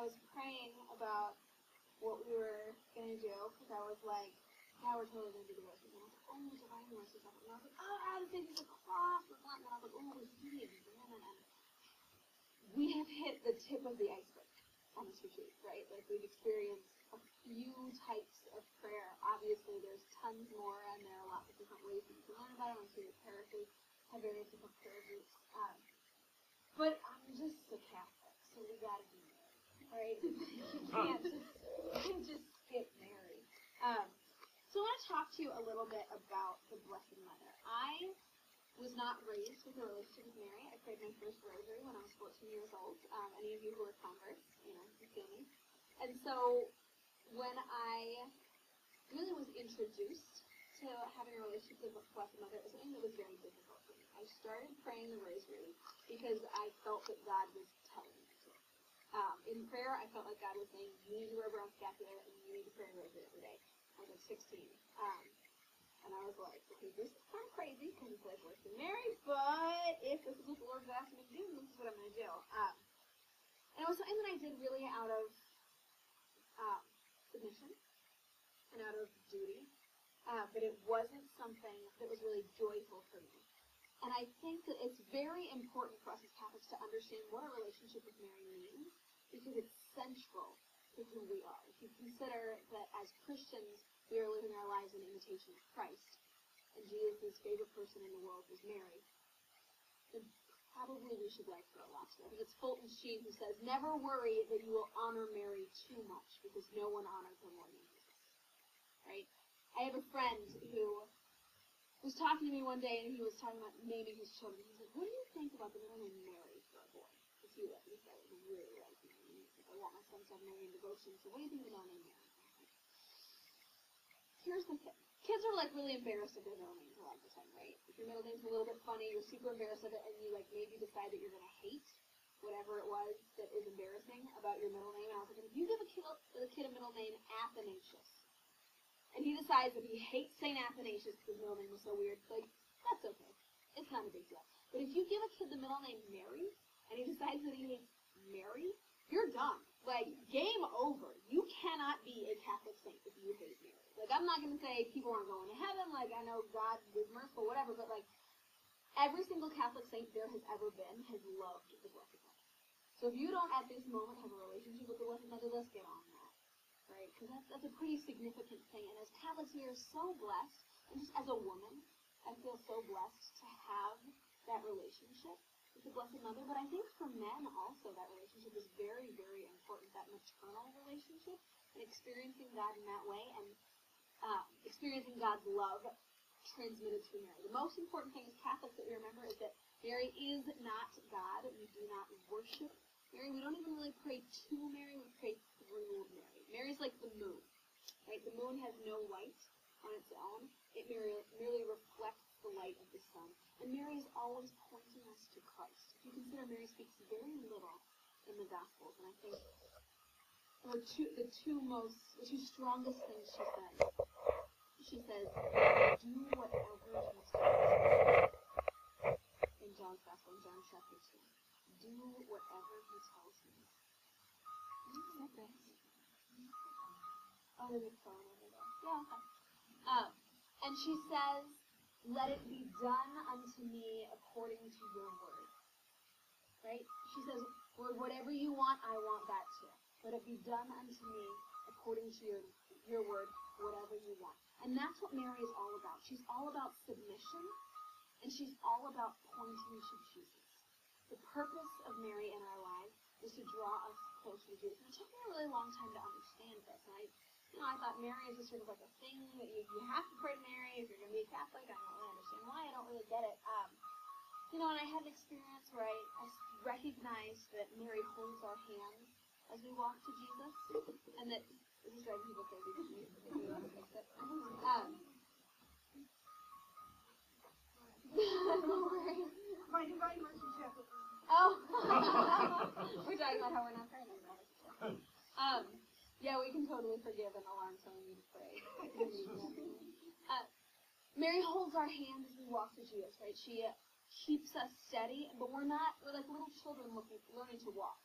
I was praying about what we were going to do, because I was like, yeah, we're totally going to do the rosary. And I was like, oh, divine mercy stuff. And I was like, oh, the baby's a cross. And I was like, oh, there's beauty of women. And we have hit the tip of the iceberg on this retreat, right? Like, we've experienced a few types of prayer. Obviously, there's tons more, and there are lots of different ways that you can learn about them. I'm sure your parishes have various different prayer groups. But I'm just a Catholic, so we gotta be married, right? You can't just skip Mary. So I want to talk to you a little bit about the Blessed Mother. I was not raised with a relationship with Mary. I prayed my first rosary when I was 14 years old. Any of you who are converts, you feel me. And so when I really was introduced to having a relationship with the Blessed Mother, it was something that was very difficult for me. I started praying the rosary because I felt that God was telling me to. In prayer, I felt like God was saying, you need to wear a brown scapular and you need to pray a rosary every day. I was like 16. And I was like, okay, this is kind of crazy because it's like Blessed Mary, but if this is what the Lord's asking me to do, this is what I'm going to do. And it was something that I did really out of submission and out of duty, but it wasn't something that was really joyful for me. And I think that it's very important for us as Catholics to understand what our relationship with Mary means, because it's central to who we are. If you consider that as Christians, we are living our lives in imitation of Christ, and Jesus' favorite person in the world was Mary, then probably we should like her a lot too. I think it's Fulton Sheen who says, never worry that you will honor Mary too much, because no one honored her more than Jesus. Right? I have a friend who was talking to me one day, and he was talking about naming his children. He said, what do you think about the middle name Mary for a boy? Because he said it was really like me. He said, I want my son to have Mary in devotion, so what do you think of the middle name Mary? Here's the thing. Kids are, like, really embarrassed of their middle names a lot of the time, right? If your middle name's a little bit funny, you're super embarrassed of it, and you, like, maybe decide that you're going to hate whatever it was that is embarrassing about your middle name. And I was like, if you give a kid a middle name Athanasius, and he decides that he hates St. Athanasius because his middle name was so weird, like, that's okay. It's not a big deal. But if you give a kid the middle name Mary, and he decides that he hates Mary, you're done. Like, game over. You cannot be a Catholic saint if you hate Mary. Like, I'm not going to say people aren't going to heaven, like, I know God is merciful, whatever, but, like, every single Catholic saint there has ever been has loved the Blessed Mother. So if you don't at this moment have a relationship with the Blessed Mother, let's get on that, right? Because that's a pretty significant thing, and as Catholics, we are so blessed, and just as a woman, I feel so blessed to have that relationship with the Blessed Mother, but I think for men also that relationship is very, very important, that maternal relationship, and experiencing God in that way, and experiencing God's love transmitted through Mary. The most important thing as Catholics that we remember is that Mary is not God. We do not worship Mary. We don't even really pray to Mary. We pray through Mary. Mary's like the moon, right? The moon has no light on its own. It merely reflects the light of the sun. And Mary is always pointing us to Christ. If you consider Mary speaks very little in the Gospels, and I think the two strongest things she says. She says, do whatever he tells you. In John's Gospel, in John chapter 2. Do whatever he tells you. Okay. Oh, there's a phone over there. Yeah, okay. And she says, let it be done unto me according to your word. Right? She says, Lord, whatever you want, I want that too. Let it be done unto me according to your word, whatever you want. And that's what Mary is all about. She's all about submission, and she's all about pointing to Jesus. The purpose of Mary in our lives is to draw us closer to Jesus. And it took me a really long time to understand this. And I thought Mary is just sort of like a thing that you have to pray to Mary if you're going to be a Catholic. I don't really understand why. I don't really get it. And I had an experience where I recognized that Mary holds our hands as we walk to Jesus, and that this is driving people crazy because we want to fix it. My divine mercy chapter. Oh, we're talking about how we're not praying anymore. Yeah, we can totally forgive an alarm telling you to pray. Mary holds our hand as we walk to Jesus, right? She keeps us steady, but we're like little children learning to walk.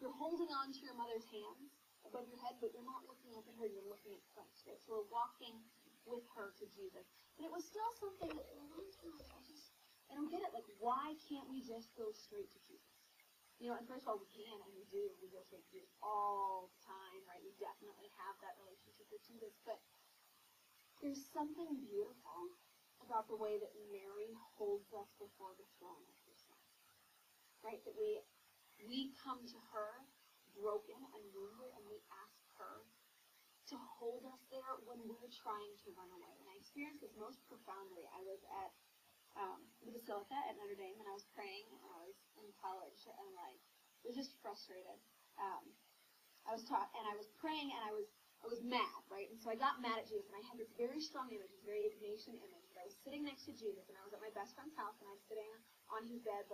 you're holding on to your mother's hands above your head, but you're not looking up at her, you're looking at Christ, right? So we're walking with her to Jesus. And it was still something that I don't get it. Like, why can't we just go straight to Jesus? You know, and first of all, we can, and we do. We go straight to Jesus all the time, right? We definitely have that relationship with Jesus. But there's something beautiful about the way that Mary holds us before the throne of her Son, right? That we come to her broken and wounded, and we ask her to hold us there when we're trying to run away. And I experienced this most profoundly. I was at the Basilica at Notre Dame, and I was praying, and I was in college, and was just frustrated. I was praying, and I was mad, right? And so I got mad at Jesus, and I had this very strong image, this very Ignatian image, that I was sitting next to Jesus, and I was at my best friend's house, and I was sitting on his bed,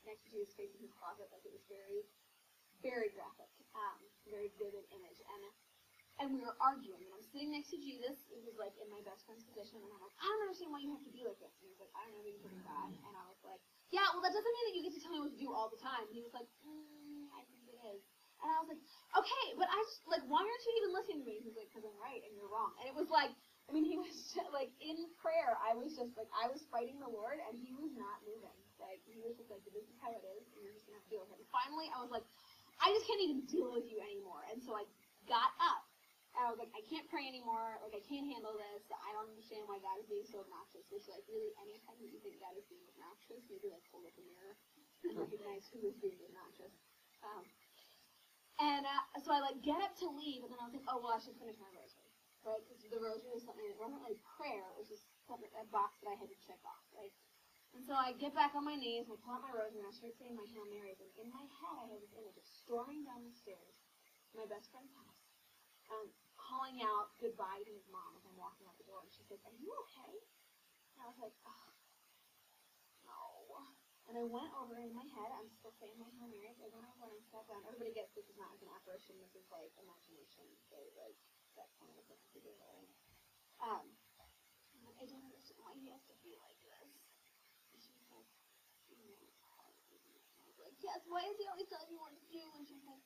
next to Jesus, facing his closet, it was very, very graphic, very vivid image, and we were arguing, and I'm sitting next to Jesus. It was in my best friend's position, and I'm like, I don't understand why you have to be like this. And he was like, I don't know, maybe you're God. And I was like, yeah, well, that doesn't mean that you get to tell me what to do all the time. And he was like, I think it is. And I was like, okay, but why aren't you even listening to me? He was like, because I'm right and you're wrong. And it was he was just, in prayer, I was just I was fighting the Lord, and he was not moving. He was just this is how it is, and you're just going to have to deal with it. And finally, I was like, I just can't even deal with you anymore. And so I got up. And I was like, I can't pray anymore. I can't handle this. I don't understand why God is being so obnoxious. Which, really, anytime that you think God is being obnoxious, maybe, hold up a mirror and recognize who is being obnoxious. So I, get up to leave, and then I was like, oh, well, I should finish my rosary, right? Because the rosary was something that wasn't prayer. It was just a box that I had to check off, right? And so I get back on my knees, and I pull out my rosary, and I start saying my Hail Marys. And in my head, I have this image of storming down the stairs to my best friend's house, calling out goodbye to his mom as I'm walking out the door. And she says, are you okay? And I was like, oh, no. And I went over in my head. I'm still saying my Hail Marys. I went over and I sat down. Everybody gets this is not an apparition. This is imagination. So, that kind of thing to do. I'm like, I don't understand why he has to be like this. And she was like, it's hard, isn't it? And I was like, yes, why is he always telling me what to do? And she was like,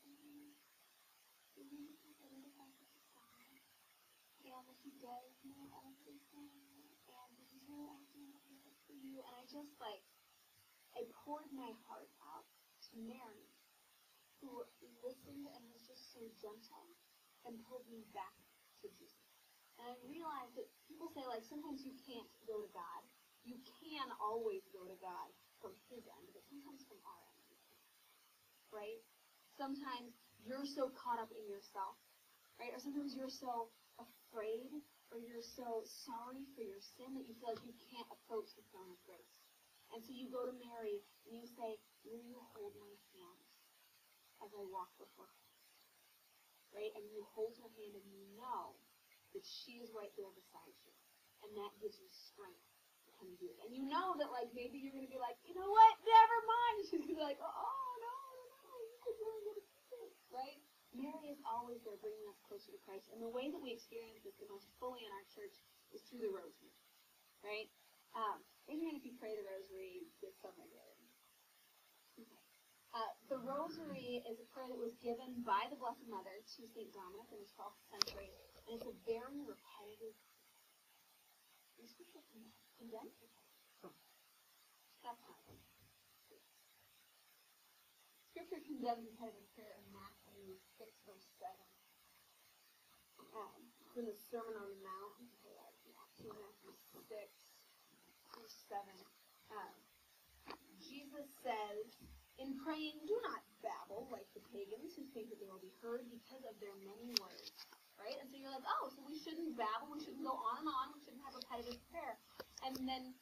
and that he does know everything, and that he's really acting like this for you. And I just, I poured my heart out to Mary, who listened and was just so gentle and pulled me back to Jesus. And I realized that people say, sometimes you can't go to God. You can always go to God from his end, but sometimes from our end you can't, right? Sometimes you're so caught up in yourself, right? Or sometimes you're so afraid, or you're so sorry for your sin that you feel like you can't approach the throne of grace. And so you go to Mary and you say, will you hold my hand as I walk before Christ? Right? And you hold her hand and you know that she is right there beside you. And that gives you strength to come do it. And you know that maybe you're going to be like, you know what, never mind. She's going to be like, oh, no, you could really get it, right? Mary is always there bringing us closer to Christ. And the way that we experience this the most fully in our church is through the rosary, right? Raise your hand if you pray the rosary with some regularity. Okay. The rosary is a prayer that was given by the Blessed Mother to St. Dominic in the 12th century. And it's a very repetitive prayer. Is Scripture condensed? That's not it. Scripture condemns repetitive prayer in Matthew 6, verse 7. It's in the Sermon on the Mount. Matthew 6, verse 7. Jesus says, in praying, do not babble like the pagans who think that they will be heard because of their many words. Right? And so you're like, oh, so we shouldn't babble, we shouldn't go on and on, we shouldn't have repetitive prayer. And then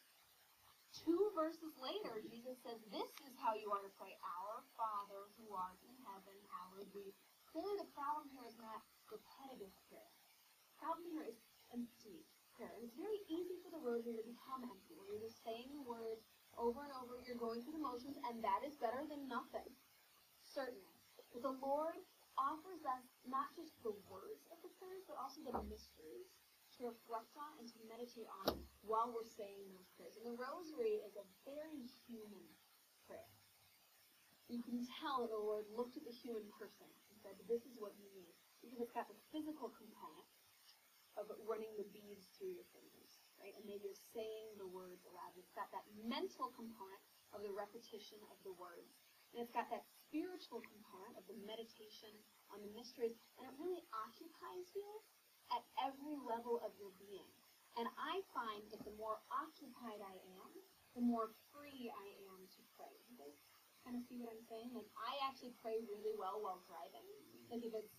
2 verses later, Jesus says, this is how you are to pray, our Father who art in heaven, hallowed be. Clearly the problem here is not repetitive prayer. The problem here is empty prayer. And it's very easy for the rosary to become empty, where you're just saying the words over and over, you're going through the motions, and that is better than nothing. Certainly. But the Lord offers us not just the words of the prayers, but also the mysteries to reflect on and to meditate on while we're saying those prayers. And the rosary is a very human prayer. you can tell that the Lord looked at the human person and said, this is what you need. Because it's got the physical component of running the beads through your fingers, right? And maybe you're saying the words aloud. It's got that mental component of the repetition of the words. And it's got that spiritual component of the meditation on the mysteries. And it really occupies you at every level of your being. And I find that the more occupied I am, the more free I am to pray. You guys kind of see what I'm saying? Like, I actually pray really well while driving. Like, if it's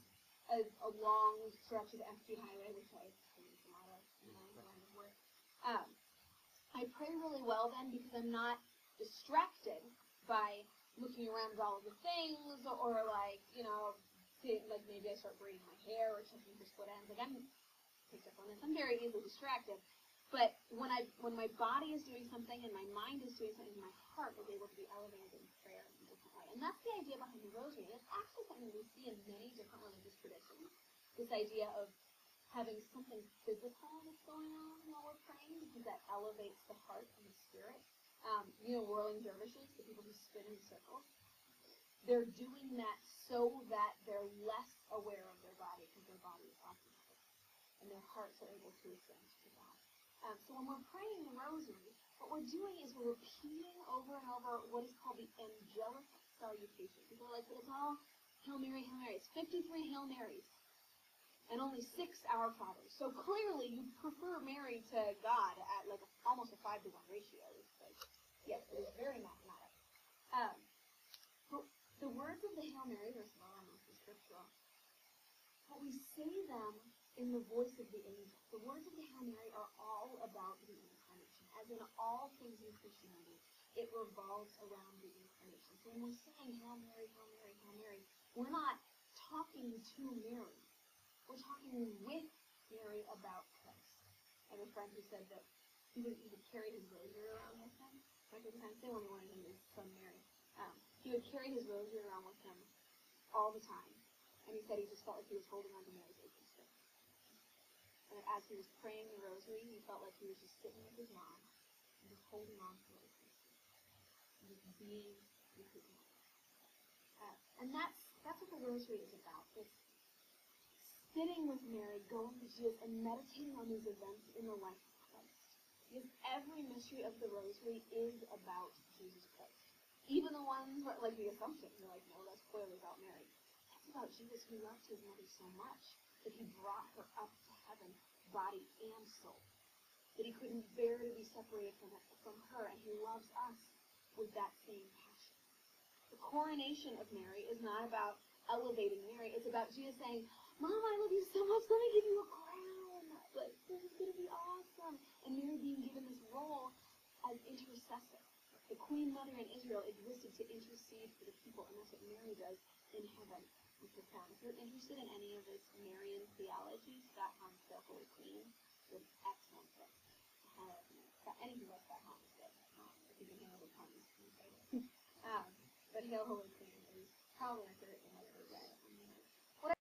a long stretch of empty highway, which I experience a lot of in my line of work, I pray really well then because I'm not distracted by looking around at all of the things or like, you know, like maybe I start braiding my hair or checking for split ends. Like, I'm picked up on this. I'm very easily distracted. But when my body is doing something and my mind is doing something, my heart is able to be elevated in prayer in a different way. And that's the idea behind the Rosary. And it's actually something we see in many different religious traditions. This idea of having something physical that's going on while we're praying, because that elevates the heart and the spirit. You know, whirling dervishes, the people who spin in circles, they're doing that so that they're less aware of their body because their body is occupied. And their hearts are able to ascend to God. So when we're praying the Rosary, what we're doing is we're repeating over and over what is called the angelic salutation. People are like, but it's all Hail Mary, Hail Mary. It's 53 Hail Marys and only 6 Our Fathers. So clearly you prefer Mary to God at like almost a 5-to-1 ratio. It's like, yes, it is very mathematical. But the words of the Hail Mary, first of all, are mostly scriptural. But we say them in the voice of the angel. The words of the Hail Mary are all about the Incarnation. As in all things in Christianity, it revolves around the Incarnation. So when we're saying Hail Mary, Hail Mary, Hail Mary, we're not talking to Mary. We're talking with Mary about Christ. I have a friend who said that he would carry his rosary around with him. Like every time, say when he wanted him his son Mary. He would carry his rosary around with him all the time. And he said he just felt like he was holding on to Mary's aching stick. And as he was praying the rosary, he felt like he was just sitting with his mom and just holding on to her stick. And just being with his mom. And that's what the rosary is about. It's sitting with Mary, going to Jesus, and meditating on these events in the life of Christ. Because every mystery of the Rosary is about Jesus Christ. Even the ones where, like the Assumption, you're like, no, that's clearly about Mary. That's about Jesus who loved his mother so much that he brought her up to heaven, body and soul. That he couldn't bear to be separated from her, and he loves us with that same passion. The coronation of Mary is not about elevating Mary. It's about Jesus saying, Mom, I love you so much. Let me give you a crown. Like, this is going to be awesome. And Mary being given this role as intercessor. The Queen Mother in Israel existed to intercede for the people, and that's what Mary does in heaven with her crown. If you're interested in any of this Marian theology, Scott Hahn's The Holy Queen is an excellent book. Anything about Scott Hahn is good. If you can handle the puns. But Hail Holy Queen is probably my favorite thing